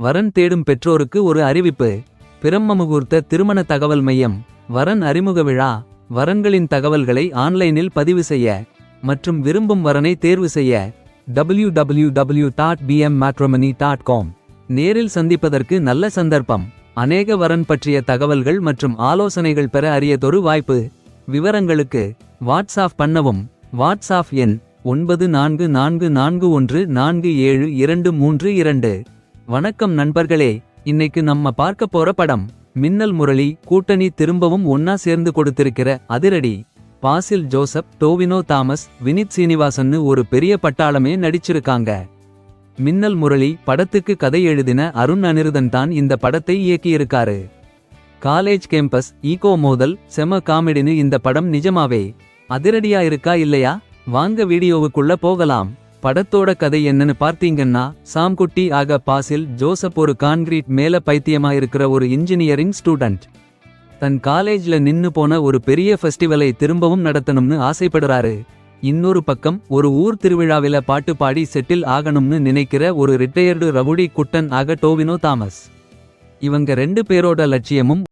வரன் தேடும் பெற்றோருக்கு ஒரு அறிவிப்பு. பிரம்மமுகூர்த்த திருமண தகவல் மையம். வரன் அறிமுக விழா. வரன்களின் தகவல்களை ஆன்லைனில் பதிவு செய்ய மற்றும் விரும்பும் வரனை தேர்வு செய்ய www.bmmatrimony.com. நேரில் சந்திப்பதற்கு நல்ல சந்தர்ப்பம். அநேக வரன் பற்றிய தகவல்கள் மற்றும் ஆலோசனைகள் பெற அரியதொரு வாய்ப்பு. விவரங்களுக்கு வாட்ஸ்ஆப் பண்ணவும். வாட்ஸ்ஆப் எண் 9444147232. வணக்கம் நண்பர்களே, இன்னைக்கு நம்ம பார்க்க போற படம் மின்னல் முரளி. கூட்டணி திரும்பவும் ஒன்னா சேர்ந்து கொடுத்திருக்கிற அதிரடி. பாசில் ஜோசப், டோவினோ தாமஸ், வினித் சீனிவாசன்னு ஒரு பெரிய பட்டாளமே நடிச்சிருக்காங்க. மின்னல் முரளி படத்துக்கு கதை எழுதின அருண் அனிருதன் தான் இந்த படத்தை இயக்கியிருக்காரு. காலேஜ் கேம்பஸ், ஈகோ மோதல், செம காமெடின்னு இந்த படம் நிஜமாவே அதிரடியா இருக்கா இல்லையா? வாங்க வீடியோவுக்குள்ள போகலாம். படத்தோட கதை என்னன்னு பார்த்தீங்கன்னா, சாம்குட்டி ஆக பாசில் ஜோசப் ஒரு கான்கிரீட் மேல பைத்தியமா இருக்கிற ஒரு இன்ஜினியரிங் ஸ்டூடண்ட். தன் காலேஜ்ல நின்னு போன ஒரு பெரிய ஃபெஸ்டிவலை திரும்பவும் நடத்தணும்னு ஆசைப்படுறாரு. இன்னொரு பக்கம் ஒரு ஊர் திருவிழாவில பாட்டு பாடி செட்டில் ஆகணும்னு நினைக்கிற ஒரு ரிட்டையர்டு ரவுடி குட்டன் ஆக டோவினோ தாமஸ். இவங்க 2 பேரோட லட்சியமும்